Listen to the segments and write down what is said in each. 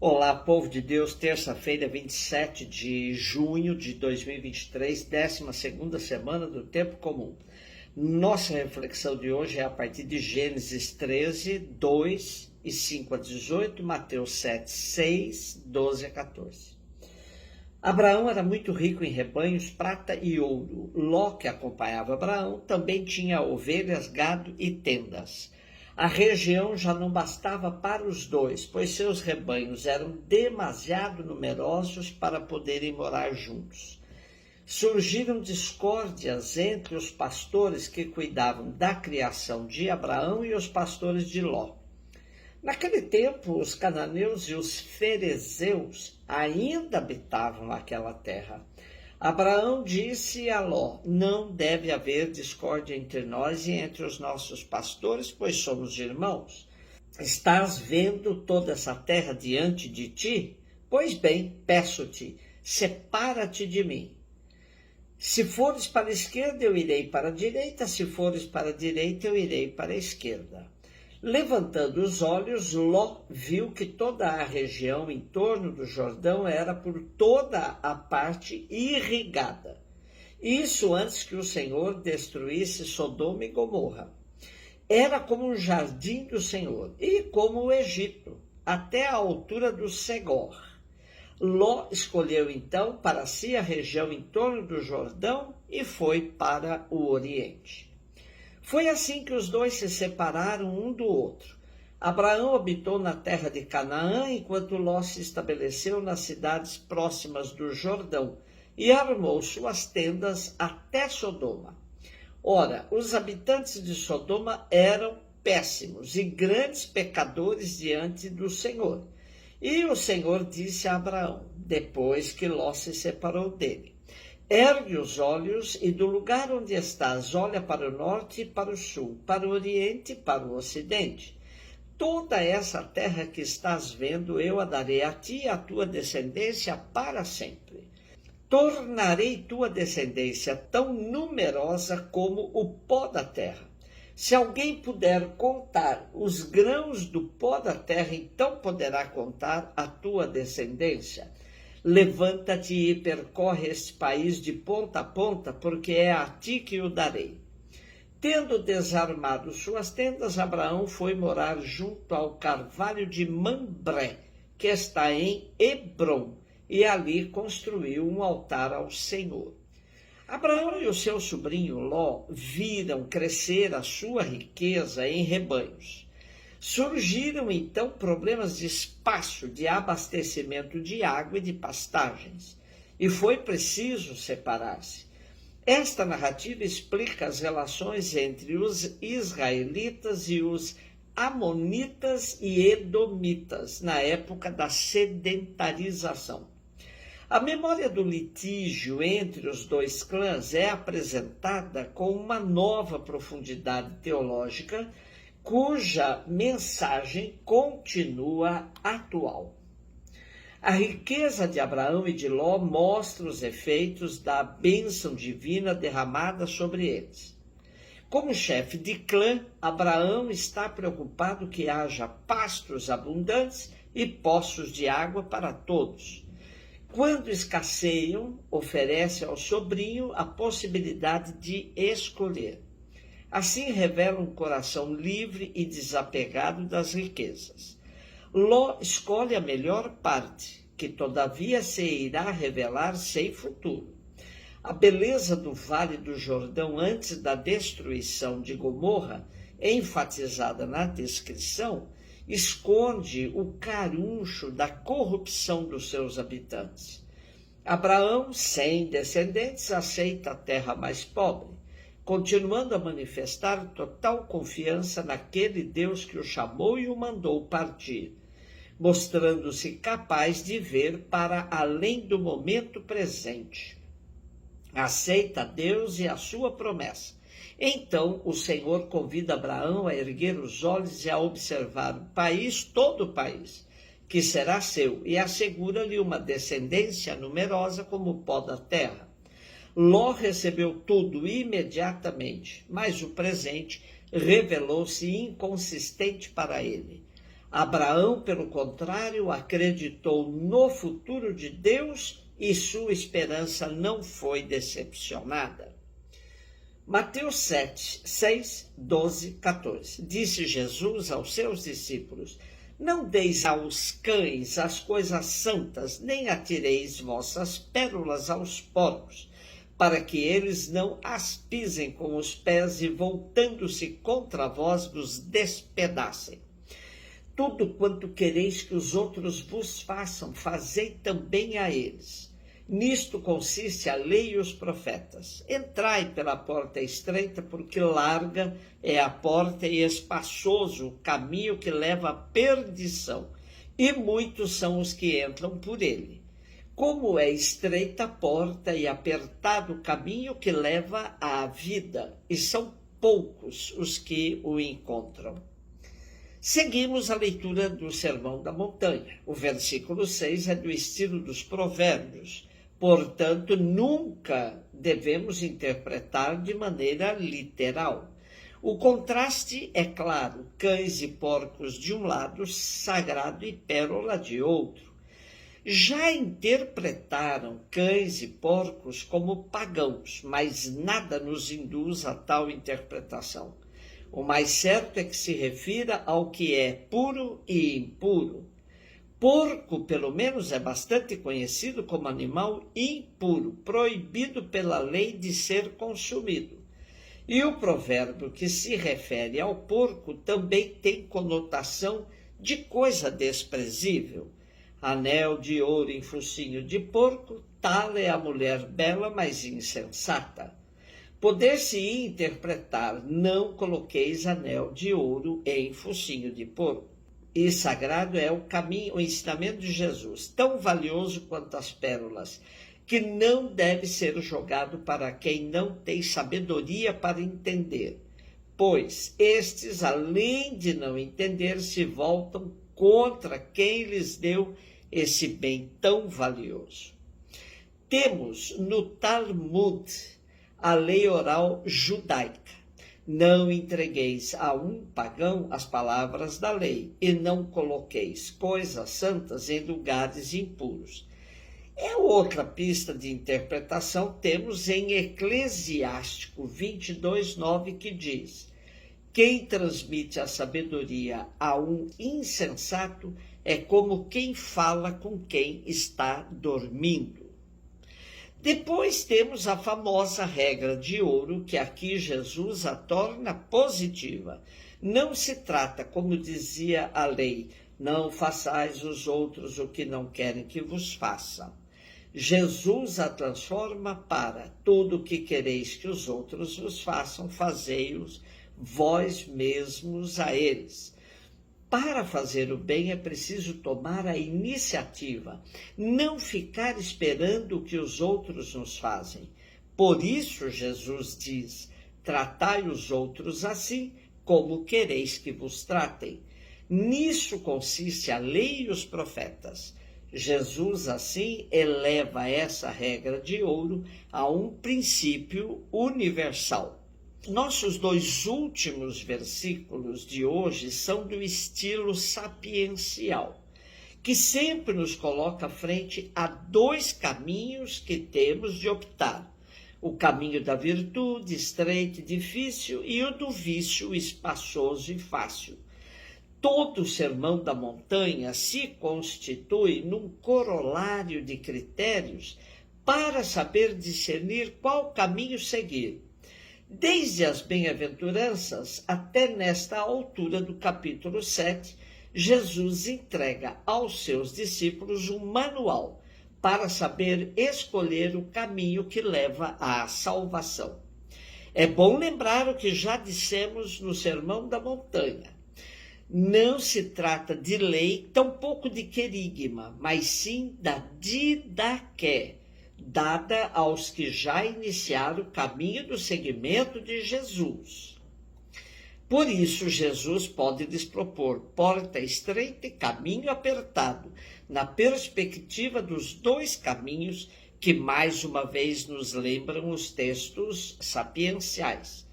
Olá, povo de Deus, terça-feira, 27 de junho de 2023, 12ª semana do Tempo Comum. Nossa reflexão de hoje é a partir de Gênesis 13, 2 e 5 a 18, Mateus 7, 6, 12 a 14. Abraão era muito rico em rebanhos, prata e ouro. Ló, que acompanhava Abraão, também tinha ovelhas, gado e tendas. A região já não bastava para os dois, pois seus rebanhos eram demasiado numerosos para poderem morar juntos. Surgiram discórdias entre os pastores que cuidavam da criação de Abraão e os pastores de Ló. Naquele tempo, os cananeus e os ferezeus ainda habitavam aquela terra. Abraão disse a Ló: não deve haver discórdia entre nós e entre os nossos pastores, pois somos irmãos. Estás vendo toda essa terra diante de ti? Pois bem, peço-te, separa-te de mim. Se fores para a esquerda, eu irei para a direita, se fores para a direita, eu irei para a esquerda. Levantando os olhos, Ló viu que toda a região em torno do Jordão era por toda a parte irrigada. Isso antes que o Senhor destruísse Sodoma e Gomorra. Era como um jardim do Senhor e como o Egito, até a altura do Segor. Ló escolheu então para si a região em torno do Jordão e foi para o Oriente. Foi assim que os dois se separaram um do outro. Abraão habitou na terra de Canaã, enquanto Ló se estabeleceu nas cidades próximas do Jordão e armou suas tendas até Sodoma. Ora, os habitantes de Sodoma eram péssimos e grandes pecadores diante do Senhor. E o Senhor disse a Abraão, depois que Ló se separou dele: ergue os olhos e do lugar onde estás, olha para o norte e para o sul, para o oriente e para o ocidente. Toda essa terra que estás vendo, eu a darei a ti e à tua descendência para sempre. Tornarei tua descendência tão numerosa como o pó da terra. Se alguém puder contar os grãos do pó da terra, então poderá contar a tua descendência. Levanta-te e percorre este país de ponta a ponta, porque é a ti que o darei. Tendo desarmado suas tendas, Abraão foi morar junto ao carvalho de Mambré, que está em Hebrom, e ali construiu um altar ao Senhor. Abraão e o seu sobrinho Ló viram crescer a sua riqueza em rebanhos. Surgiram então problemas de espaço, de abastecimento de água e de pastagens, e foi preciso separar-se. Esta narrativa explica as relações entre os israelitas e os amonitas e edomitas na época da sedentarização. A memória do litígio entre os dois clãs é apresentada com uma nova profundidade teológica, cuja mensagem continua atual. A riqueza de Abraão e de Ló mostra os efeitos da bênção divina derramada sobre eles. Como chefe de clã, Abraão está preocupado que haja pastos abundantes e poços de água para todos. Quando escasseiam, oferece ao sobrinho a possibilidade de escolher. Assim revela um coração livre e desapegado das riquezas. Ló escolhe a melhor parte, que todavia se irá revelar sem futuro. A beleza do Vale do Jordão antes da destruição de Gomorra, enfatizada na descrição, esconde o caruncho da corrupção dos seus habitantes. Abraão, sem descendentes, aceita a terra mais pobre, continuando a manifestar total confiança naquele Deus que o chamou e o mandou partir, mostrando-se capaz de ver para além do momento presente. Aceita Deus e a sua promessa. Então o Senhor convida Abraão a erguer os olhos e a observar o país, todo o país, que será seu, e assegura-lhe uma descendência numerosa como o pó da terra. Ló recebeu tudo imediatamente, mas o presente revelou-se inconsistente para ele. Abraão, pelo contrário, acreditou no futuro de Deus e sua esperança não foi decepcionada. Mateus 7, 6, 12, 14. Disse Jesus aos seus discípulos: não deis aos cães as coisas santas, nem atireis vossas pérolas aos porcos, para que eles não as pisem com os pés e, voltando-se contra vós, vos despedacem. Tudo quanto quereis que os outros vos façam, fazei também a eles. Nisto consiste a lei e os profetas. Entrai pela porta estreita, porque larga é a porta e espaçoso o caminho que leva à perdição, e muitos são os que entram por ele. Como é estreita a porta e apertado o caminho que leva à vida, e são poucos os que o encontram. Seguimos a leitura do Sermão da Montanha. O versículo 6 é do estilo dos Provérbios. Portanto, nunca devemos interpretar de maneira literal. O contraste é claro: cães e porcos de um lado, sagrado e pérola de outro. Já interpretaram cães e porcos como pagãos, mas nada nos induz a tal interpretação. O mais certo é que se refira ao que é puro e impuro. Porco, pelo menos, é bastante conhecido como animal impuro, proibido pela lei de ser consumido. E o provérbio que se refere ao porco também tem conotação de coisa desprezível. Anel de ouro em focinho de porco, tal é a mulher bela, mas insensata. Poder-se interpretar: não coloqueis anel de ouro em focinho de porco. E sagrado é o caminho, o ensinamento de Jesus, tão valioso quanto as pérolas, que não deve ser jogado para quem não tem sabedoria para entender, pois estes, além de não entender, se voltam contra quem lhes deu esse bem tão valioso. Temos no Talmud a lei oral judaica: não entregueis a um pagão as palavras da lei, e não coloqueis coisas santas em lugares impuros. É outra pista de interpretação temos em Eclesiástico 22:9, que diz: quem transmite a sabedoria a um insensato é como quem fala com quem está dormindo. Depois temos a famosa regra de ouro, que aqui Jesus a torna positiva. Não se trata, como dizia a lei, não façais os outros o que não querem que vos façam. Jesus a transforma para: tudo o que quereis que os outros vos façam, fazei-os vós mesmos a eles. Para fazer o bem é preciso tomar a iniciativa, não ficar esperando o que os outros nos fazem. Por isso Jesus diz: tratai os outros assim como quereis que vos tratem. Nisso consiste a lei e os profetas. Jesus, assim, eleva essa regra de ouro a um princípio universal. Nossos dois últimos versículos de hoje são do estilo sapiencial, que sempre nos coloca frente a dois caminhos que temos de optar: o caminho da virtude, estreito e difícil, e o do vício, espaçoso e fácil. Todo o Sermão da Montanha se constitui num corolário de critérios para saber discernir qual caminho seguir. Desde as bem-aventuranças até nesta altura do capítulo 7, Jesus entrega aos seus discípulos um manual para saber escolher o caminho que leva à salvação. É bom lembrar o que já dissemos no Sermão da Montanha. Não se trata de lei, tampouco de querigma, mas sim da didaqué, dada aos que já iniciaram o caminho do seguimento de Jesus. Por isso, Jesus pode lhes propor porta estreita e caminho apertado, na perspectiva dos dois caminhos que mais uma vez nos lembram os textos sapienciais,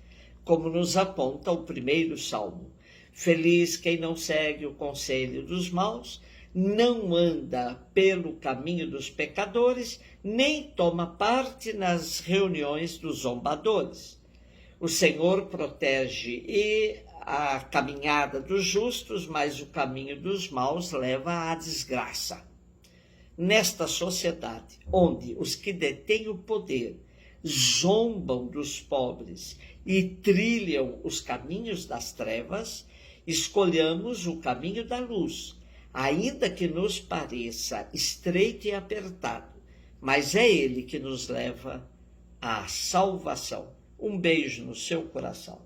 como nos aponta o primeiro salmo. Feliz quem não segue o conselho dos maus, não anda pelo caminho dos pecadores, nem toma parte nas reuniões dos zombadores. O Senhor protege a caminhada dos justos, mas o caminho dos maus leva à desgraça. Nesta sociedade, onde os que detêm o poder zombam dos pobres e trilham os caminhos das trevas, escolhamos o caminho da luz, ainda que nos pareça estreito e apertado, mas é ele que nos leva à salvação. Um beijo no seu coração.